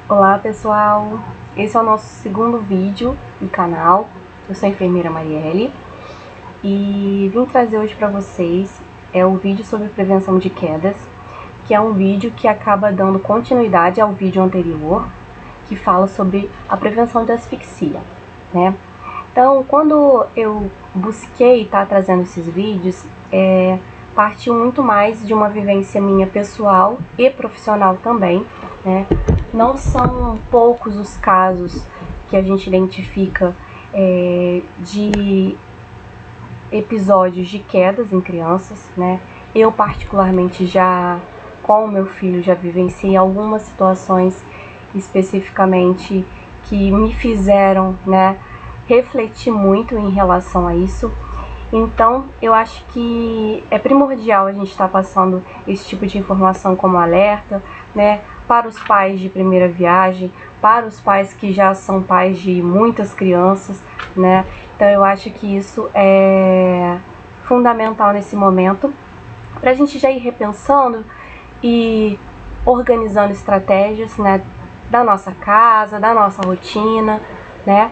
Olá pessoal, esse é o nosso segundo vídeo do canal. Eu sou a enfermeira Marielle e vim trazer hoje para vocês o vídeo sobre prevenção de quedas, que é um vídeo que acaba dando continuidade ao vídeo anterior, que fala sobre a prevenção de asfixia, né? Então, quando eu busquei estar trazendo esses vídeos, partiu muito mais de uma vivência minha pessoal e profissional também, né? Não são poucos os casos que a gente identifica de episódios de quedas em crianças, né? Eu particularmente com o meu filho, já vivenciei algumas situações especificamente que me fizeram, né, refletir muito em relação a isso. Então, eu acho que é primordial a gente estar passando esse tipo de informação como alerta, né, para os pais de primeira viagem, para os pais que já são pais de muitas crianças, né. Então, eu acho que isso é fundamental nesse momento, para a gente já ir repensando e organizando estratégias, né, da nossa casa, da nossa rotina, né.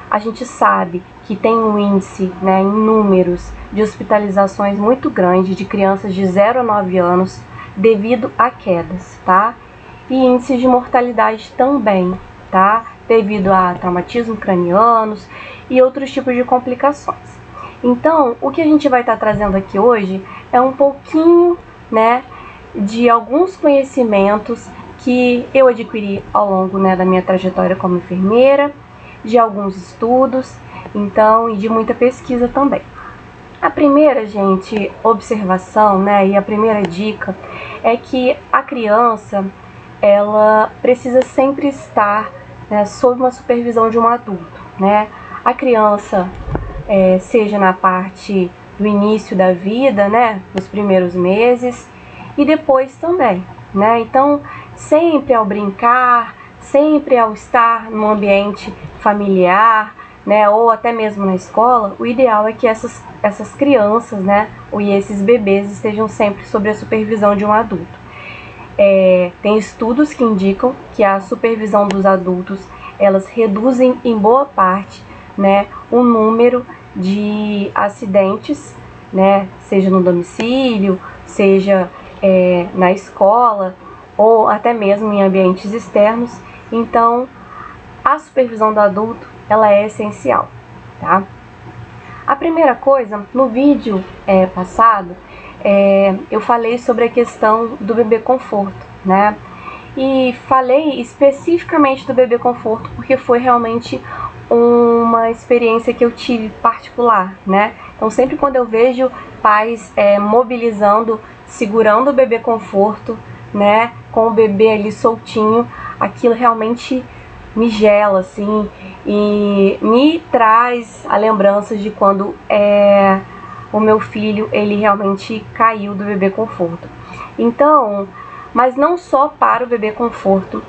A gente sabe que tem um índice, né, em números de hospitalizações muito grande de crianças de 0 a 9 anos devido a quedas, tá? E índice de mortalidade também, tá? Devido a traumatismo cranianos e outros tipos de complicações. Então, o que a gente vai estar trazendo aqui hoje é um pouquinho, né, de alguns conhecimentos que eu adquiri ao longo, né, da minha trajetória como enfermeira, de alguns estudos, então, e de muita pesquisa também. A primeira, gente, observação, né, e a primeira dica é que a criança, ela precisa sempre estar, né, sob uma supervisão de um adulto, né? A criança, seja na parte do início da vida, né, nos primeiros meses, e depois também, né? Então, sempre ao brincar, sempre ao estar num ambiente familiar, né, ou até mesmo na escola, o ideal é que essas crianças, né, e esses bebês estejam sempre sob a supervisão de um adulto. Tem estudos que indicam que a supervisão dos adultos, elas reduzem em boa parte, né, o número de acidentes, né, seja no domicílio, seja na escola, ou até mesmo em ambientes externos. Então, a supervisão do adulto, ela é essencial, tá? A primeira coisa, no vídeo passado, eu falei sobre a questão do bebê conforto, né? E falei especificamente do bebê conforto porque foi realmente uma experiência que eu tive particular, né? Então, sempre quando eu vejo pais mobilizando, segurando o bebê conforto, né, com o bebê ali soltinho, aquilo realmente me gela, assim, e me traz a lembrança de quando o meu filho, ele realmente caiu do bebê conforto. Então, mas não só para o bebê conforto,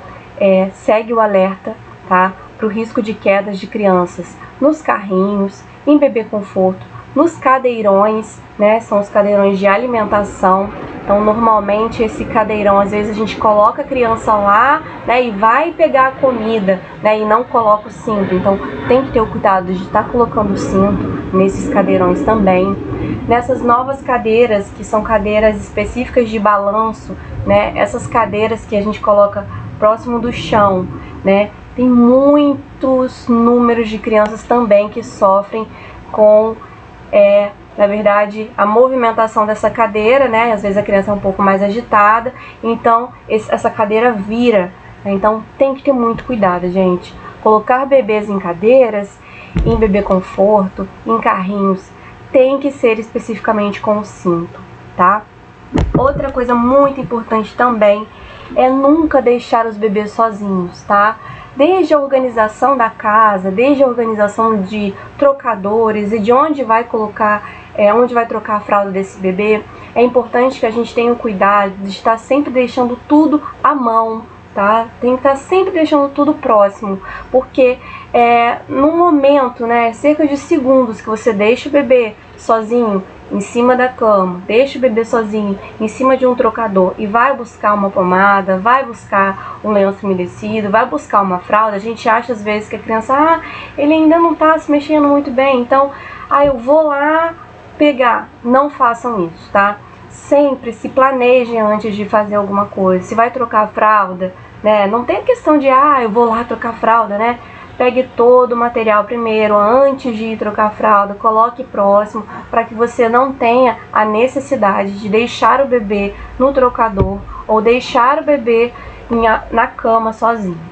segue o alerta, tá, para o risco de quedas de crianças nos carrinhos, em bebê conforto, nos cadeirões, né, são os cadeirões de alimentação. Então, normalmente, esse cadeirão, às vezes a gente coloca a criança lá, né, e vai pegar a comida, né, e não coloca o cinto. Então, tem que ter o cuidado de estar colocando o cinto nesses cadeirões também. Nessas novas cadeiras, que são cadeiras específicas de balanço, né, essas cadeiras que a gente coloca próximo do chão, né, tem muitos números de crianças também que sofrem com na verdade, a movimentação dessa cadeira, né? Às vezes a criança é um pouco mais agitada, então essa cadeira vira. Né? Então tem que ter muito cuidado, gente. Colocar bebês em cadeiras, em bebê conforto, em carrinhos, tem que ser especificamente com o cinto, tá? Outra coisa muito importante também é nunca deixar os bebês sozinhos, tá? Desde a organização da casa, desde a organização de trocadores e de onde vai colocar, onde vai trocar a fralda desse bebê, é importante que a gente tenha o cuidado de estar sempre deixando tudo à mão, tá? Tem que estar sempre deixando tudo próximo, porque no momento, né, cerca de segundos que você deixa o bebê sozinho, em cima da cama, deixa o bebê sozinho em cima de um trocador e vai buscar uma pomada, vai buscar um lenço umedecido, vai buscar uma fralda, a gente acha às vezes que a criança, ele ainda não está se mexendo muito bem, então, eu vou lá pegar. Não façam isso, tá? Sempre se planejem antes de fazer alguma coisa. Se vai trocar a fralda, né? Não tem a questão de, eu vou lá trocar a fralda, né? Pegue todo o material primeiro, antes de ir trocar a fralda, coloque próximo, para que você não tenha a necessidade de deixar o bebê no trocador ou deixar o bebê na cama sozinho.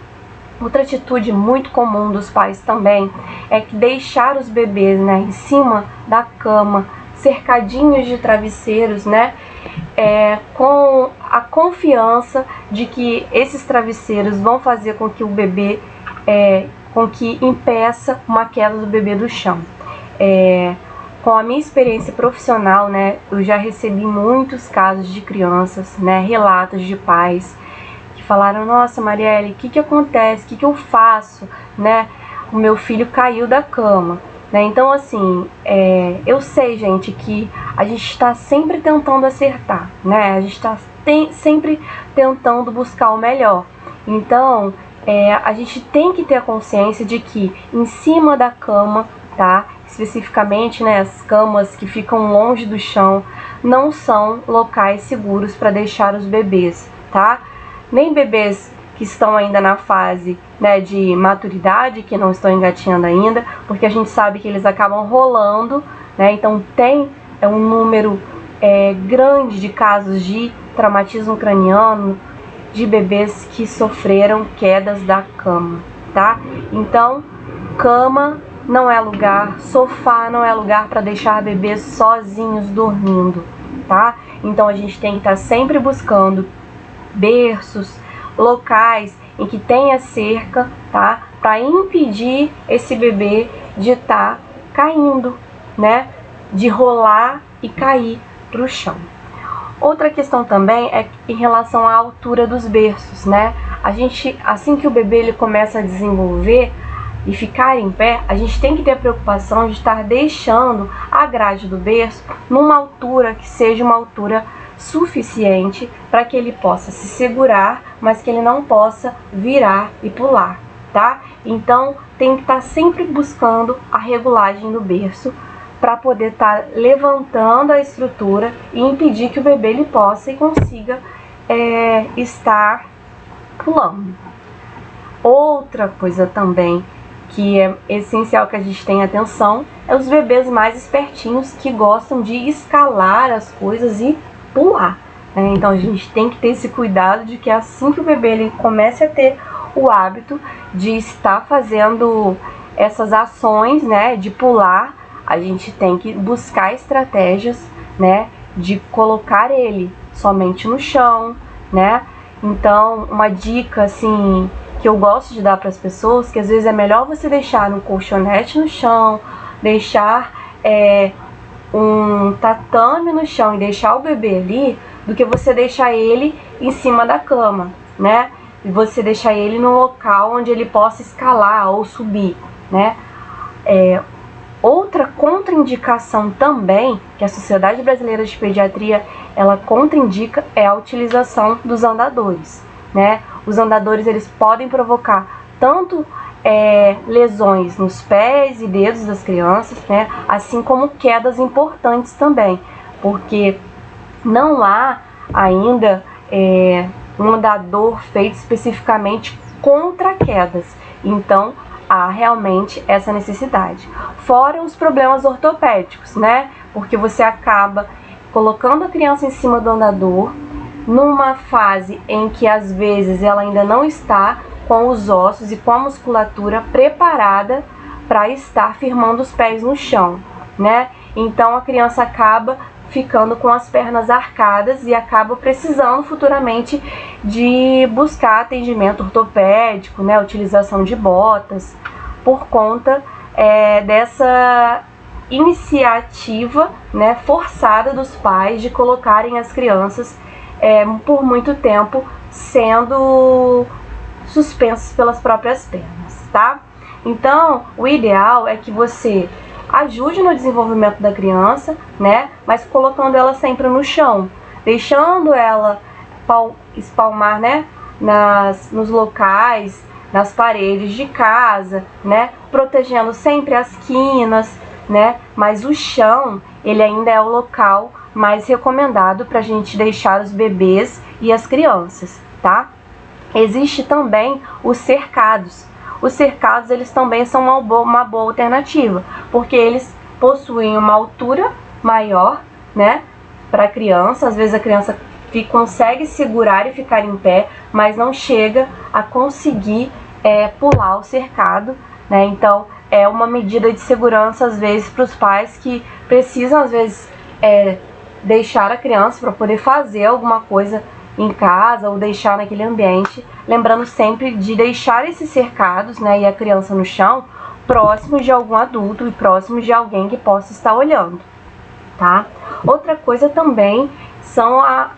Outra atitude muito comum dos pais também é que deixar os bebês, né, em cima da cama, cercadinhos de travesseiros, né, com a confiança de que esses travesseiros vão fazer com que o bebê, com que impeça uma queda do bebê do chão. Com a minha experiência profissional, né, eu já recebi muitos casos de crianças, né, relatos de pais que falaram: nossa, Marielle, o que acontece? O que eu faço? Né? O meu filho caiu da cama. Né? Então, assim, eu sei, gente, que a gente está sempre tentando acertar, né? A gente está sempre tentando buscar o melhor. Então, a gente tem que ter a consciência de que em cima da cama, tá? Especificamente, né, as camas que ficam longe do chão, não são locais seguros para deixar os bebês, tá? Nem bebês que estão ainda na fase, né, de maturidade, que não estão engatinhando ainda, porque a gente sabe que eles acabam rolando, né? Então tem um número grande de casos de traumatismo craniano, de bebês que sofreram quedas da cama, tá? Então, cama não é lugar, sofá não é lugar para deixar bebês sozinhos dormindo, tá? Então a gente tem que estar sempre buscando berços, locais em que tenha cerca, tá? Para impedir esse bebê de estar caindo, né? De rolar e cair para o chão. Outra questão também é em relação à altura dos berços, né? A gente, assim que o bebê ele começa a desenvolver e ficar em pé, a gente tem que ter a preocupação de estar deixando a grade do berço numa altura que seja uma altura suficiente para que ele possa se segurar, mas que ele não possa virar e pular, tá? Então tem que estar sempre buscando a regulagem do berço para poder estar levantando a estrutura e impedir que o bebê ele possa e consiga estar pulando. Outra coisa também que é essencial que a gente tenha atenção é os bebês mais espertinhos que gostam de escalar as coisas e pular, né? Então a gente tem que ter esse cuidado de que assim que o bebê ele comece a ter o hábito de estar fazendo essas ações, né, de pular, a gente tem que buscar estratégias, né, de colocar ele somente no chão, né? Então uma dica assim que eu gosto de dar para as pessoas, que às vezes é melhor você deixar um colchonete no chão, deixar um tatame no chão e deixar o bebê ali, do que você deixar ele em cima da cama, né? E você deixar ele num local onde ele possa escalar ou subir, né? Outra contraindicação também, que a Sociedade Brasileira de Pediatria, ela contraindica, é a utilização dos andadores, né? Os andadores, eles podem provocar tanto lesões nos pés e dedos das crianças, né? Assim como quedas importantes também, porque não há ainda um andador feito especificamente contra quedas. Então, há realmente essa necessidade. Fora os problemas ortopédicos, né? Porque você acaba colocando a criança em cima do andador numa fase em que às vezes ela ainda não está com os ossos e com a musculatura preparada para estar firmando os pés no chão, né? Então a criança acaba ficando com as pernas arcadas e acaba precisando futuramente de buscar atendimento ortopédico, né? Utilização de botas, por conta dessa iniciativa, né, forçada dos pais de colocarem as crianças por muito tempo sendo suspensos pelas próprias pernas, tá? Então, o ideal é que você ajude no desenvolvimento da criança, né? Mas colocando ela sempre no chão, deixando ela espalmar, né? Nos locais, nas paredes de casa, né? Protegendo sempre as quinas, né? Mas o chão, ele ainda é o local mais recomendado para a gente deixar os bebês e as crianças, tá? Existe também os cercados. Os cercados, eles também são uma boa alternativa, porque eles possuem uma altura maior, né, para a criança. Às vezes a criança consegue segurar e ficar em pé, mas não chega a conseguir pular o cercado, né? Então é uma medida de segurança às vezes para os pais que precisam às vezes deixar a criança para poder fazer alguma coisa em casa ou deixar naquele ambiente, lembrando sempre de deixar esses cercados, né, e a criança no chão, próximos de algum adulto e próximos de alguém que possa estar olhando, tá? Outra coisa também são a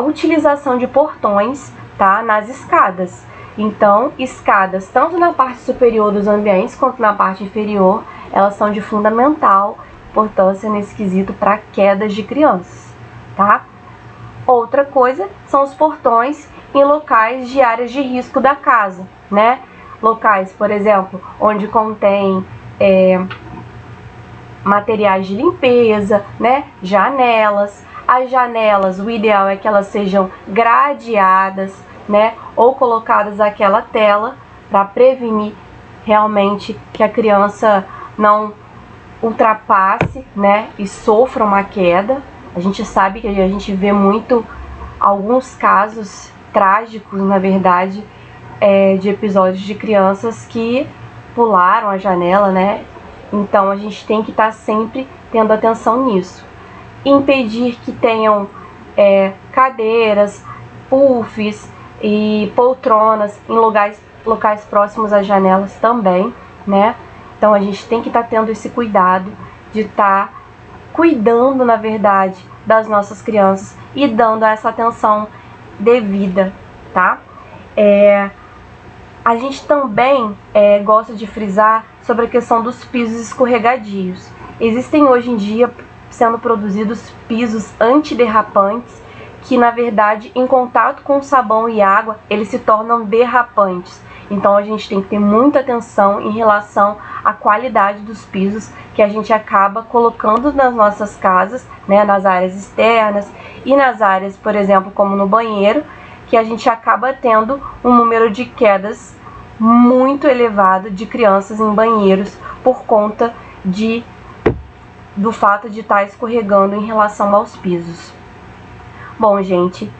utilização de portões, tá, nas escadas. Então, escadas tanto na parte superior dos ambientes quanto na parte inferior, elas são de fundamental importância nesse quesito para quedas de crianças, tá? Outra coisa são os portões em locais de áreas de risco da casa, né? Locais, por exemplo, onde contém materiais de limpeza, né? Janelas. As janelas, o ideal é que elas sejam gradeadas, né? Ou colocadas aquela tela para prevenir realmente que a criança não ultrapasse, né? E sofra uma queda. A gente sabe que a gente vê muito alguns casos trágicos, na verdade, de episódios de crianças que pularam a janela, né? Então a gente tem que estar sempre tendo atenção nisso. Impedir que tenham cadeiras, puffs e poltronas em locais próximos às janelas também, né? Então a gente tem que estar tendo esse cuidado de estar cuidando, na verdade, das nossas crianças e dando essa atenção devida, tá? A gente também gosta de frisar sobre a questão dos pisos escorregadios. Existem hoje em dia sendo produzidos pisos antiderrapantes que, na verdade, em contato com sabão e água, eles se tornam derrapantes. Então a gente tem que ter muita atenção em relação à qualidade dos pisos que a gente acaba colocando nas nossas casas, né, nas áreas externas e nas áreas, por exemplo, como no banheiro, que a gente acaba tendo um número de quedas muito elevado de crianças em banheiros por conta do fato de estar escorregando em relação aos pisos. Bom, gente,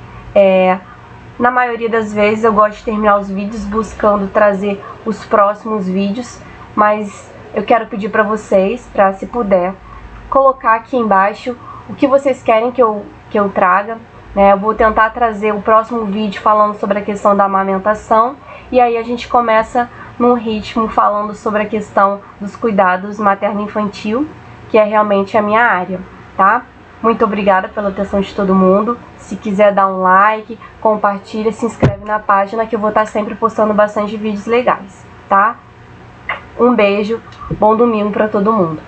na maioria das vezes eu gosto de terminar os vídeos buscando trazer os próximos vídeos, mas eu quero pedir para vocês, para, se puder, colocar aqui embaixo o que vocês querem que eu traga, né? Eu vou tentar trazer o próximo vídeo falando sobre a questão da amamentação, e aí a gente começa num ritmo falando sobre a questão dos cuidados materno-infantil, que é realmente a minha área, tá? Muito obrigada pela atenção de todo mundo. Se quiser dar um like, compartilha, se inscreve na página que eu vou estar sempre postando bastante vídeos legais, tá? Um beijo, bom domingo para todo mundo.